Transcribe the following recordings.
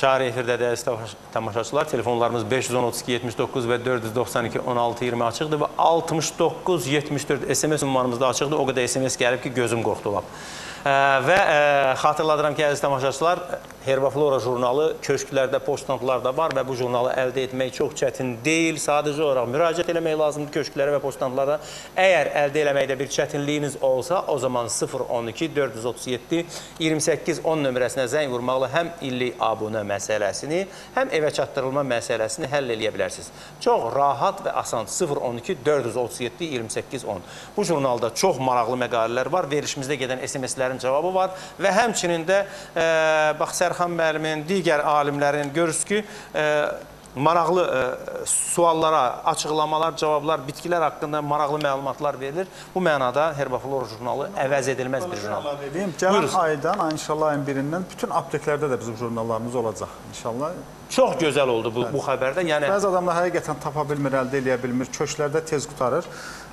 Çağrı efirdə dəyərli tamaşaçılar, telefonlarımız 510-32-79 və 492-16-20 açıqdır və 69-74 SMS ünvanımızda açıqdır. O qədər SMS gəlib ki, gözüm qorxdu olab. Və xatırladıram ki, əziz tamaşaçılar, Herbaflora jurnalı köşklərdə, poçtantlarda var və bu jurnalı əldə etmək çox çətin deyil. Sadəcə olaraq müraciət eləmək lazımdır köşklərə və poçtantlara. Əgər əldə eləməkdə bir çətinliyiniz olsa, o zaman 012-437-28-10 nömrəsinə zəng vurmaqla həm illik abunə məsələsini, həm evə çatdırılma məsələsini həll eləyə bilərsiniz. Çox rahat və asan 012-437-28-10. Bu jurnalda çox maraqlı məqalələr var, verilişimizdə gedən SMS-lərin cavabı var və həmçinin də bax, Sərxan müəllimin, digər alimlərin görürsünüz ki, maraqlı suallara, açıqlamalar, cavablar, bitkilər haqqında maraqlı məlumatlar verilir. Bu mənada Herbaflora jurnalı əvəz edilməz bir jurnal. Gələn aydan, inşallah ayın birindən bütün apteklərdə də bizim jurnallarımız olacaq, inşallah. Çox gözəl oldu bu xəbərdə. Bəzi adamlar həqiqətən tapa bilmir, əldə eləyə bilmir, köşklərdə tez qutarır.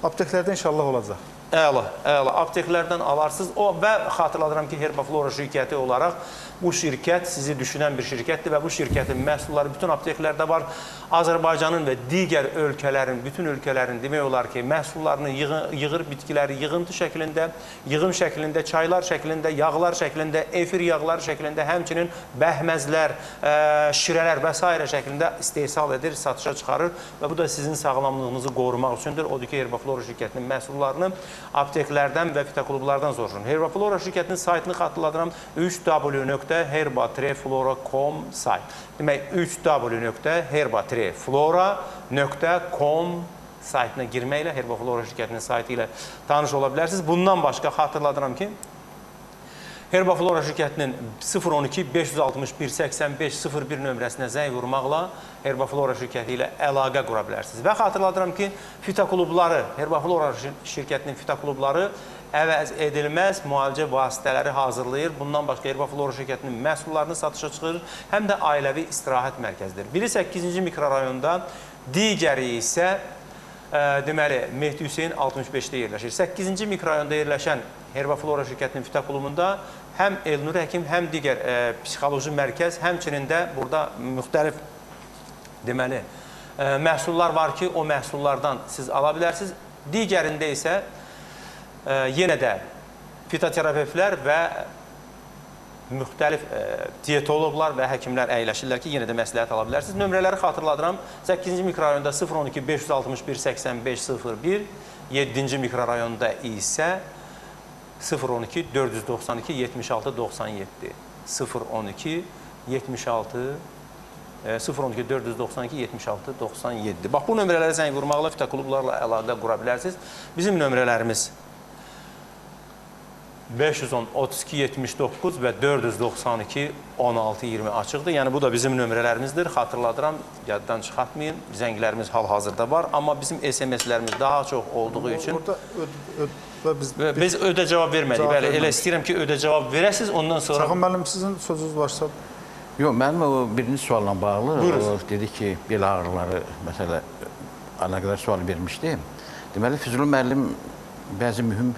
Apteklərdə inşallah olacaq. Əla, əla. Apteklərdən alarsınız. Və xatırladıram ki, Herbaflora şirkəti olaraq bu şirkət sizi düşünən bir şirkətdir və bu şirkətin məhsulları bütün apteklərdə var. Azərbaycanın və digər ölkələrin, bütün ölkələrin demək olar ki, məhsullarını yığır, bitkiləri yığıntı şəklində, yığım şəklində, çaylar şəklində, yağlar şəklində, efir yağlar şəklində, həmçinin bəhməzlər, şirələr və s. şəklində istehsal edir, satışa çıxarır və bu da sizin sağlamlığınızı qorumaq üçündür. Odur ki, Herbaflora şirkətinin məhsullarını apteklərdən və fitoklublardan soruşun. Herbaflora şirkətinin saytını xatırladıram, www.herbatreflora.com sayt. Demək, www.herbatreflora.com saytına girməklə Herbaflora şirkətinin saytı ilə tanış ola bilərsiniz. Bundan başqa xatırladıram ki, Herbaflora şirkətinin 012-561-85-01 nömrəsinə zəng vurmaqla Herbaflora şirkəti ilə əlaqə qura bilərsiniz. Və xatırladıram ki, fitoklubları, Herbaflora şirkətinin fitoklubları əvəz edilməz müalicə vasitələri hazırlayır. Bundan başqa Herbaflora şirkətinin məhsullarını satışa çıxırır, həm də ailəvi istirahət mərkəzidir. Biri 8-ci mikrorayonda, digəri isə deməli, Mehdi Hüseyin 65-də yerləşir. 8-ci mikrorayonda yerləşən Herbaflora şirkətinin fitoklubunda həm Elnur həkim, həm digər psixoloji mərkəz, həmçinin də burada müxtəlif deməli, məhsullar var ki, o məhsullardan siz ala bilərsiniz. Digərində isə yenə də fitoterapevtlər və müxtəlif diyetoloqlar və həkimlər əyləşirlər ki, yenə də məsləhət ala bilərsiniz. Nömrələri xatırladıram. 8-ci mikrorayonda 012-561-85-01, 7-ci mikrorayonda isə 012-492-76-97, 012-492-76-97. Bax, bu nömrələrə zəng vurmaqla fitoklublarla əlaqə qura bilərsiniz. Bizim nömrələrimiz 510-32-79 və 492-16-20 açıqdır. Yəni, bu da bizim nömrələrimizdir. Xatırladıram, yaddan çıxartmayın. Zənglərimiz hal-hazırda var. Amma bizim SMS-lərimiz daha çox olduğu üçün biz ödə cavab vermədik. Bəli, elə istəyirəm ki, ödə cavab verəsiniz. Ondan sonra... Sərxan müəllim, sizin sözünüz varsa... Yox, mənim o birinci sualla bağlı. O dedi ki, bel ağrıları, məsələ, əlaqədar sual vermişdi. Deməli, Füzuli müəllim bəzi mühüm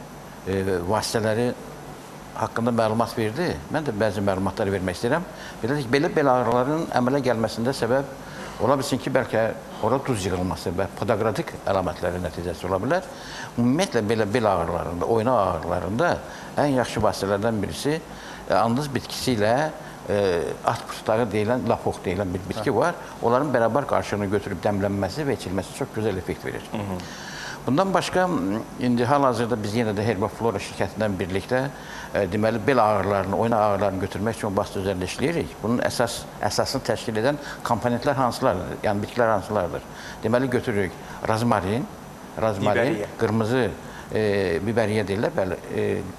vasitələri haqqında məlumat verdi. Mən də bəzi məlumatları vermək istəyirəm. Belə bel ağrılarının əmələ gəlməsində səbəb ola bilsin ki, bəlkə orada duz yığılması və podaqratik əlamətləri nəticəsi ola bilər. Ümumiyyətlə, belə bel ağrılarında, oynaq ağrılarında ən yaxşı vasitələrdən birisi andız bitkisi ilə at pırtağı deyilən, lapox deyilən bir bitki var. Onların bərabər qarşılığını götürüb dəmlənməsi və içilməsi çox gözəl effekt verir. Bundan başqa, indi hal-hazırda biz yenə də Herbaflora şirkətindən birlikdə deməli, bel ağrılarını, oynaq ağrılarını götürmək üçün basit üzərində işləyirik. Bunun əsasını təşkil edən komponentlər hansılardır? Yəni, bitkilər hansılardır? Deməli, götürürük rozmarin, qırmızı biberiyə deyirlər, bəli,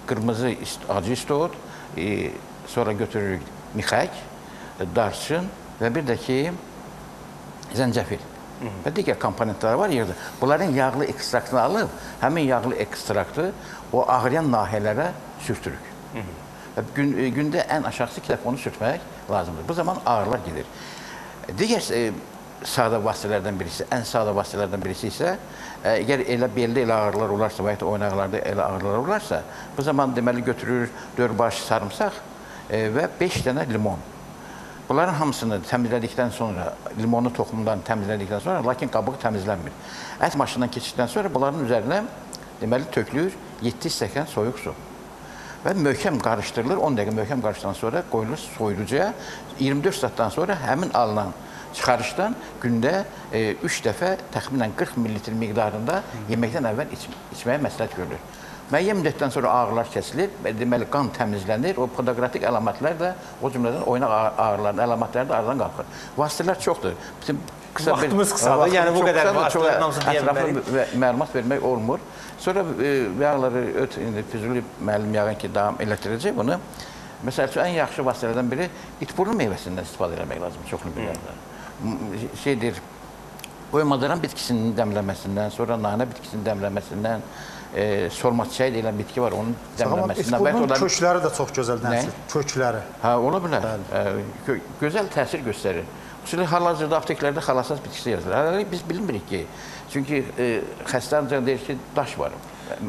qırmızı acı istot, sonra götürürük mixək, darçın və bir də ki, zəncəfil. Və digər komponentləri var yerdə. Bunların yağlı ekstraktını alıb, həmin yağlı ekstraktı o ağrıyan nahiyələrə sürtürük. Gündə ən aşağısı 2 dəfə onu sürtmək lazımdır. Bu zaman ağrılar gedir. Digər sadə vasitələrdən birisi, ən sadə vasitələrdən birisi isə, əgər elə beldə elə ağrılar olarsa və ya oynaqlarda elə ağrılar olarsa, bu zaman deməli götürür 4 baş sarımsaq və 5 dənə limon. Bunların hamısını təmizlədikdən sonra, limonu toxumundan təmizlədikdən sonra, lakin qabığı təmizlənmir. Ət maşından keçdikdən sonra bunların üzərinə deməli tökülür 7 stəkan soyuq su. Və möhkəm qarışdırılır, 10 dəqiqə möhkəm qarışdıqdan sonra qoyulur soyuducuya. 24 saatdan sonra həmin alınan çıxarışdan gündə 3 dəfə təxminən 40 ml miqdarında yeməkdən əvvəl içməyə məsləhət görülür. Müəyyən müddətdən sonra ağrılar kəsilir, deməli qan təmizlənir, o podaqratik əlamətlər də, o cümlədən oynaq ağrıların əlamətləri də aradan qalxır. Vasitələr çoxdur. Vaxtımız qısadır, yəni bu qədər vasitələrin hamısını deyə bilmərik. Məlumat vermək olmur. Sonra yağları Füzuli müəllim yağın ki, davam elətdirəcək bunu. Məsəl üçün, ən yaxşı vasitələrdən biri itburnu meyvəsindən istifadə etmək lazım, çoxlu miqdarda. Şeydir, oymadıran bitkisinin dəmləməsindən, sonra nanə bitkisinin dəmləməsindən, solma çiçəyi deyilən bitki var, onun dəmləməsindən. İtburunun kökləri də çox gözəl nəsil, kökləri. Hə, ola bilər. Gözəl təsir göstərir. Xüsusilə hal-hazırda apteklərdə xalasaz bitkisi yazılır. Biz bilmirik ki, çünki xəstə ancaq deyir ki, daş var.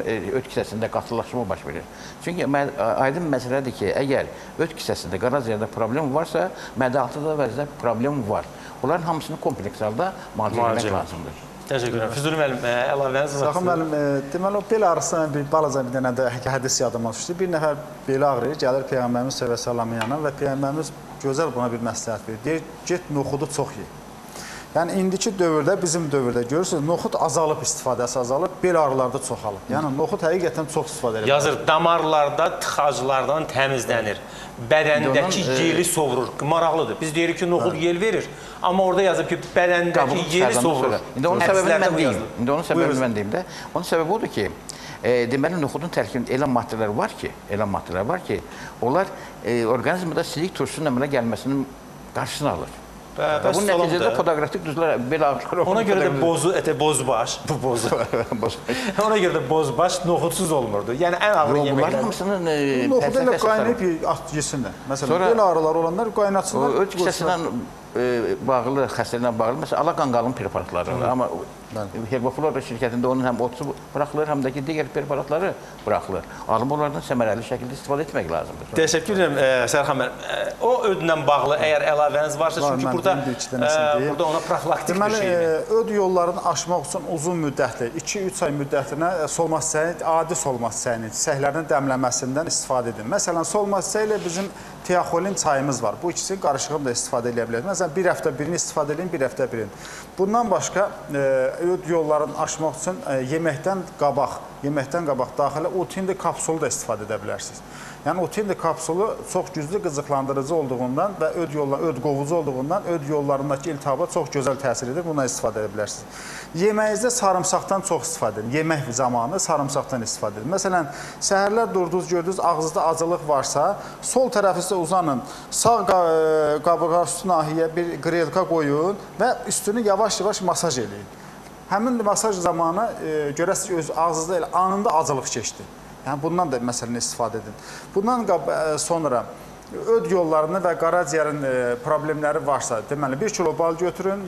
Öt kisəsində qatılaşma baş verir. Çünki aydın məsələdir ki, əgər öt kisəsində, qaraciyərdə problem varsa, mədə-altı da vəzdə problem var. Bunların hamısını kompleks halda müalicə etmək lazımdır. Təşəkkür edirəm. Füzuli müəllim, əlavəniz var. Saxın müəllim, deməli o bel ağrısına bir balaca bir dənə də hədis yadıma düşdü. Bir nəfər beli ağrıyır, gəlir Peyğəmbərimiz sallallahu əleyhi və səlləmin yanına və Peyğəmbərimiz gözəl buna bir məsləhət verir. Deyir, get noxudu çox ye. Yəni indiki dövrdə, bizim dövrdə görürsünüz, noxud azalıb, istifadəsi azalıb, bel ağrılarda çoxalıb. Yəni noxud həqiqətən çox istifadə edilir. Yazır, damarlarda tıxaclardan təmizlənir. Bədəndəki yeli sovurur. Maraqlıdır. Biz deyirik ki, noxud yel verir. Amma orada yazıb ki, bədəndəki yeli sovurur. İndi onun səbəbini mən deyim də. Onun səbəbi odur ki, deməli, noxudun tərkibində elə maddələr var ki, onlar orqanizmdə silik turşunun əmələ gəlməsinin qarşısını alır. Bu nəticədə podaqratik duzlar belə ağrılar olur. Ona görə də bozbaş, bu bozu. Ona görə də bozbaş noxudsuz olmurdu. Yəni ən ağır yeməklər. Bunların hamısının noxud elə qaynayıb yesinlər. Məsələn, bel ağrıları olanlar qaynatsınlar. Öt kisəsindən bağlı, xəstəliklə bağlı, məsələn, alaqanqalın preparatları. Amma Herbaflora şirkətində onun həm otu buraxılır, həm də ki, digər preparatları buraxılır. Alım onlardan səmərəli şəkildə istifadə etmək lazımdır. Təşəkkür edirəm, Sərxan müəllim. O ödlə bağlı əgər əlavəniz varsa, çünki burada ona profilaktik bir şeydir. Deməli, öd yollarını aşmaq üçün uzun müddətli, 2-3 ay müddətinə solma çiçəyi, adi solma çiçəyinin çiçəklərinin dəmləməsindən istifadə edin. Məsələn, solma çiçəyi ilə bizim teaxolin çayımız var. Bu ikisini qarışığını da istifadə edə bilərsiniz. Məsələn, bir həftə birini istifadə edin, bir həftə birini. Bundan başqa öd yollarını aşmaq üçün yeməkdən qabaq daxilə utindi kapsulu da istifadə edə bilərsiniz. Yəni utindi kapsulu çox güclü qızıqlandırıcı olduğundan və öd qovucu olduğundan öd yollarındakı iltihaba çox gözəl təsir edir. Buna istifadə edə bilərsiniz. Yeməyinizdə sarımsaqdan çox istifadə edin. Yemək zamanı sarımsaqdan istifadə edin. Məsələn, səhərlər durdunuz, gördünüz ağzınızda acılıq varsa, sol tərəfinizdə uzanın, sağ qabırğa üstü nahiyə bir qrelka qoyun və üstünü yavaş-yavaş masaj edin. Həmin masaj zamanı görəsiniz ki, öz ağzınızda elə anında acılıq keçdi. Yəni, bundan da məsələn istifadə edin. Bundan sonra öd yollarını və qaraciyərin problemləri varsa, deməli, 1 kilo bal götürün,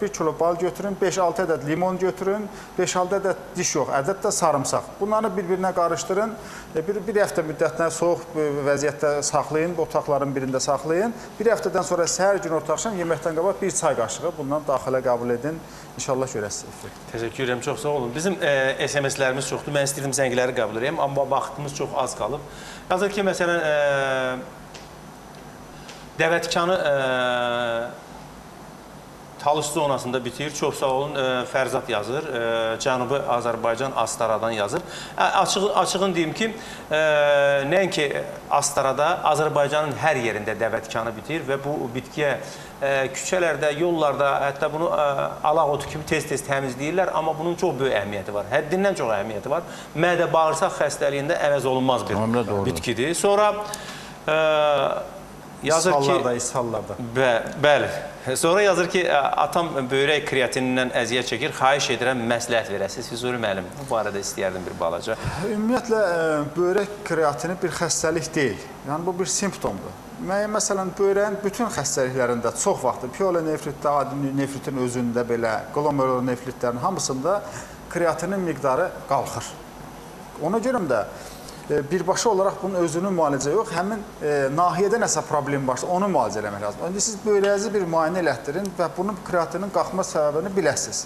1 kilo bal götürün, 5-6 ədəd limon götürün, 5-6 ədəd diş yox, ədəd də sarımsaq. Bunları bir-birinə qarışdırın, bir həftə müddətinə soyuq vəziyyətdə saxlayın, otaqların birində saxlayın. Bir həftədən sonra səhər gün orta axşam yeməkdən qabaq bir çay qaşığı bundan daxilə qəbul edin. İnşallah görəsiniz. Təşəkkür edirəm, çox sağ olun. Bizim SMS-lərimiz çoxdur, mən istəyirdim zəngləri qəbul edeyim, amma vaxtımız çox az qalıb. Yazır ki, məsələn, Dəvətkanı Talış zonasında bitir. Çox sağ olun, Fərzad yazır. Cənubi Azərbaycan Astara'dan yazır. Açığın deyim ki, nəinki Astara'da, Azərbaycanın hər yerində dəvətkanı bitir və bu bitkiyə küçələrdə, yollarda, hətta bunu alaq otu kimi tez-tez təmizləyirlər, amma bunun çox böyük əhəmiyyəti var. Həddindən çox əhəmiyyəti var. Mədə-bağırsaq xəstəliyində əvəz olunmaz bir bitkidir. Sonra yazır ki, ishallarda. Bəli. Sonra yazır ki, atam böyrək kreatinindən əziyyət çəkir. Xahiş edirəm, məsləhət verəsiniz. Füzuli müəllim, bu barədə istəyərdim bir balaca. Ümumiyyətlə, böyrək kreatini bir xəstəlik deyil. Yəni, bu bir simptomdur. Məsələn, böyrəyin bütün xəstəliklərində çox vaxtı piyelonefritdə, adi nefritin özündə belə, glomerulonefritlərin hamısında kreatinin miqdarı qalxır. Ona görə də birbaşa olaraq bunun özünün müalicə yox, həmin nahiyədə nəsə problem varsa onu müalicə eləmək lazım. Öncə siz böyrəyinizi bir müayinə elətdirin və bunun kreatinin qalxma səbəbini biləsiniz.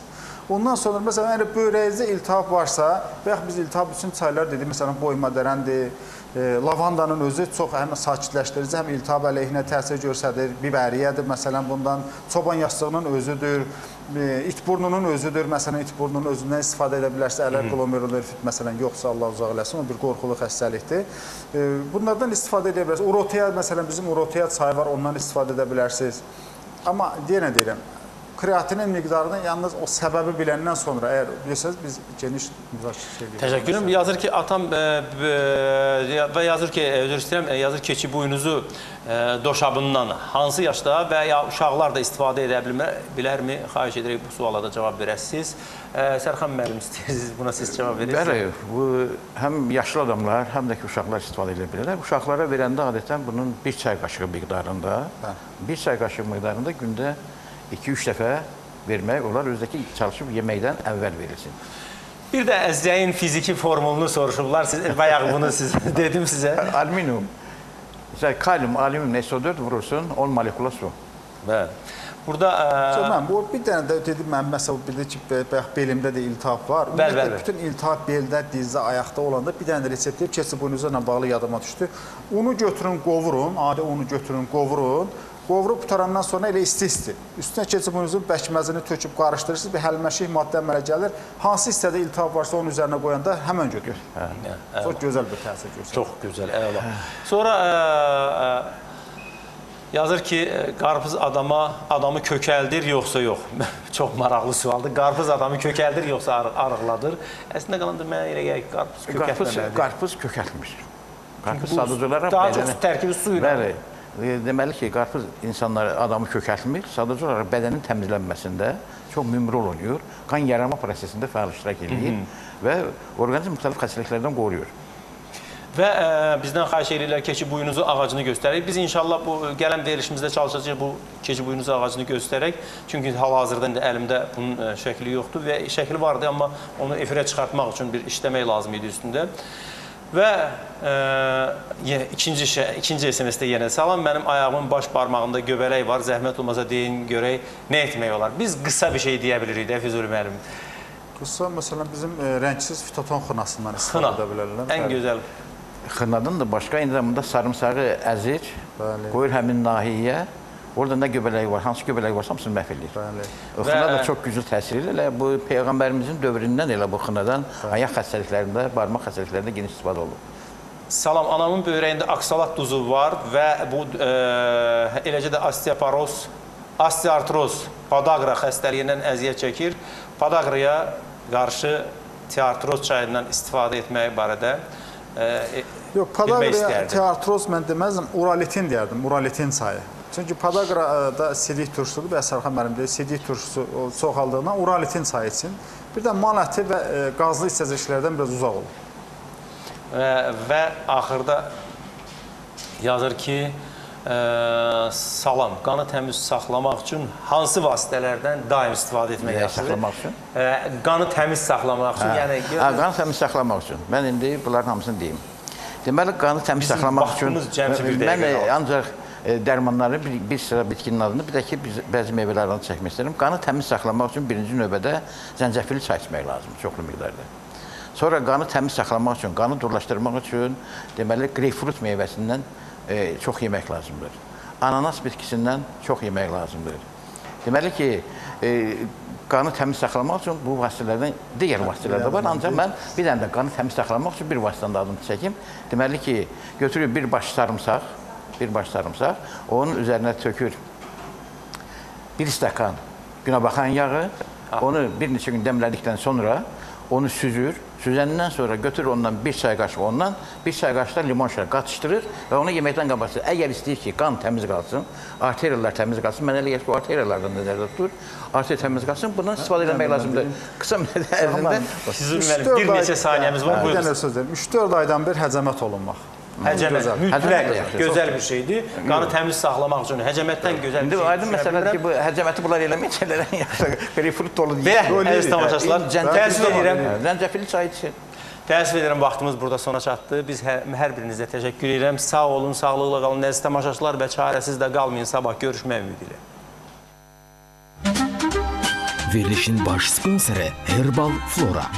Ondan sonra məsələn əgər böyrəyinizdə iltihab varsa və yaxud biz iltihab üçün çaylar dedik, məsələn boymadərəndir, lavandanın özü çox həm sakitləşdirici, həm iltihab əleyhinə təsir göstərir, bibəriyyədir, məsələn bundan çoban yastığının özüdür, it burnunun özüdür, məsələn it burnunun özündən istifadə edə bilərsə, əgər glomerulonefrit məsələn yoxsa Allah uzaq eləsin, o bir qorxulu xəstəlikdir. Bunlardan istifadə edə bilərsiniz. Uroteya məsələn bizim uroteya çayı var, ondan istifadə edə bilərsiniz. Amma yenə deyirəm, kreatinin miqdarını yalnız o səbəbi biləndən sonra əgər bilirsiniz biz geniş müzakirə edirik. Təşəkkür edirəm. Yazır ki, atam və yazır ki, özür istəyirəm, yazır keçi buynuzu doşabından hansı yaşda və ya uşaqlar da istifadə edə bilərmi? Xahiş edirik bu suala da cavab verəsiniz. Sərxan müəllim istəyirsiniz, buna siz cavab verirsiniz. Bəli, bu həm yaşlı adamlar, həm də ki uşaqlar istifadə edə bilirlər. Uşaqlara verəndə adətən bunun bir çay qaşığı miqdarında, gündə 2-3 dəfə vermək olar, özdəki çalışıb yeməkdən əvvəl verilsin. Bir də əzəyin fiziki formulunu soruşublar, bayaq bunu dedim sizə. Alüminium, kalium, alüminium SO4 vurursun, 10 molekula su. Bəli. Burada... Bir dənə də dedim, mən məsələn, bir də ki, belimdə də iltihab var. Bütün iltihab beldə, dizdə, ayaqda olanda bir dənə də resept deyib, keçi buynuzu ilə bağlı yadıma düşdü. Unu götürün, qovurun, adi unu götürün, qovurun. Qovurub qutarandan sonra elə isti-isti. Üstünə keçib buyunuzun bəkməzini töküb qarışdırırsınız, bir həlməşik maddə əmələ gəlir. Hansı hissədə iltihab varsa onun üzərinə qoyanda həmən götür. Çox gözəl bir təsir göstərir. Çox gözəl, əla. Sonra yazır ki, qarpız adamı kökəldir, yoxsa yox. Çox maraqlı sualdır. Qarpız adamı kökəldir, yoxsa arıqladır. Əslində qalandır, mənə elə gəlir ki, qarpız kökəltməməlidir. Qarpız kökəltmir. Qarpız sadıcı olaraq... Daha çox tərkibi su ilə. Bəli. Deməli ki, qarpız insanları, adamı kökəltmir, sadəcə olaraq bədənin təmizlənməsində çox mühüm rol oynayır, qan yaranma prosesində fəal iştirak edir və orqanizm müxtəlif xəstəliklərdən qoruyur. Və bizdən xahiş edirlər keçi buynuzu ağacını göstərək. Biz inşallah bu gələn verilişimizdə çalışacağıq bu keçi buynuzu ağacını göstərək. Çünki hal-hazırda əlimdə bunun şəkli yoxdur və şəkli vardı, amma onu efirə çıxartmaq üçün bir işləmək lazım idi üstündə. Və ikinci SMS-də yenə salam, mənim ayağımın baş barmağında göbələk var, zəhmət olmasa deyin, görək, nə etmək olar? Biz qısa bir şey deyə bilirik də, Füzuli müəllim. Qısa, məsələn, bizim rəngsiz fitoton xınasından istifadə edə bilərlər. Ən gözəl. Xınadan da başqa, eyni zamanda sarımsağı əzir, qoyur həmin nahiyyə. Orada nə göbələyi var, hansı göbələyi varsa hamısını məhv edir. Xına da çox güclü təsir edir. Bu Peyğəmbərimizin dövründən elə bu xınadan ayaq xəstəliklərində, barmaq xəstəliklərində geniş istifadə olunur. Salam, anamın böyrəyində aksalat duzu var və bu eləcə də osteoporoz, osteoartroz, podagra xəstəliyindən əziyyət çəkir. Podagraya qarşı tiartroz çayından istifadə etmək barədə bilmək istəyərdim. Tiartroz mən deməzdim, uralitin deyərdim, uralitin çayı. Çünki podagrada sidik turşusudur və Sərxan müəllim deyir, sidik turşusu çoxaldığından uralitin çayı için bir də mal əti və qazlı içəcəklərdən biraz uzaq olur. Və axırda yazır ki, salam, qanı təmiz saxlamaq üçün hansı vasitələrdən daim istifadə etmək yaxşıdır? Qanı təmiz saxlamaq üçün. Qanı təmiz saxlamaq üçün. Mən indi bunların hamısını deyim. Deməli, qanı təmiz saxlamaq üçün mən ancaq dərmanları, bir sıra bitkinin adını, bir də ki, bəzi meyvələrdən çəkmək istəyirəm. Qanı təmiz saxlamaq üçün birinci növbədə zəncəfili çay içmək lazımdır, çoxlu miqdarda. Sonra qanı təmiz saxlamaq üçün, qanı durlaşdırmaq üçün, deməli, greypfrut meyvəsindən çox yemək lazımdır. Ananas bitkisindən çox yemək lazımdır. Deməli ki, qanı təmiz saxlamaq üçün bu vasitələrdən digər vasitələr də var. Ancaq mən bir dənə də qanı təmiz saxlamaq üçün bir vasitənin adını çəkim. Deməli ki, götürür bir baş sarımsaq, onun üzərinə tökür bir stəkan günəbaxan yağı, onu bir neçə gün dəmlədikdən sonra onu süzür, süzəndən sonra götürür ondan bir çay qaşığı ondan, bir çay qaşığı limon şərə qatışdırır və onu yeməkdən qabaqsın. Əgər istəyir ki, qan təmiz qalsın, arteriyalar təmiz qalsın, mən elə gəlir ki, o arteriyalardan nəzərdə tutur, arteriya təmiz qalsın, bundan istifadə etmək lazımdır. Qısa müddət ərzində bir neçə saniyəmiz var, buyurun. 3-4 aydan bir həcəmət olunmaq. Həcəmət, mütləq, gözəl bir şeydir. Qanı təmiz saxlamaq üçün həcəmətdən gözəl bir şeydir. Aydın məsələdir ki, bu həcəməti bunlar eləməyəcəklərən yaxşı, greypfrut dolu deyil. Və, əziz tamaşaçılar, təəssüf edirəm. Zəncəfili çay için. Təəssüf edirəm, vaxtımız burada sona çatdı. Biz hər birinizə təşəkkür edirəm. Sağ olun, sağlıqla qalın, əziz tamaşaçılar və çarəsiz də qalmayın. Sabah görüşmək ümidi ilə. Verilişin baş sponsoru Herbal Flora.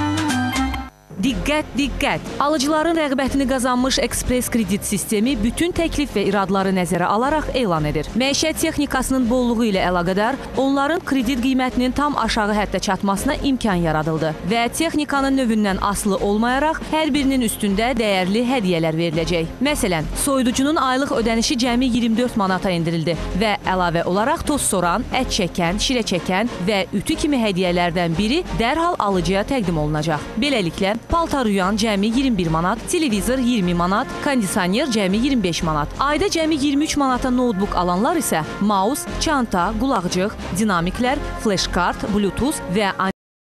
Diqqət, diqqət! Alıcıların rəğbətini qazanmış Ekspres kredit sistemi bütün təklif və iradları nəzərə alaraq elan edir. Məişət texnikasının bolluğu ilə əlaqədar onların kredit qiymətinin tam aşağı həddə çatmasına imkan yaradıldı və texnikanın növündən asılı olmayaraq hər birinin üstündə dəyərli hədiyyələr veriləcək. Məsələn, soyuducunun aylıq ödənişi cəmi 24 manata endirildi və əlavə olaraq toz soran, ət çəkən, şirə çəkən və ütü kimi hədiyyələrdən biri dərhal alıcıya təqdim olunacaq. Beləliklə, paltar yuyan cəmi 21 manat, televizor 20 manat, kondisioner cəmi 25 manat. Ayda cəmi 23 manata notebook alanlar isə mouse, çanta, qulaqcıq, dinamiklər, flash kart, bluetooth və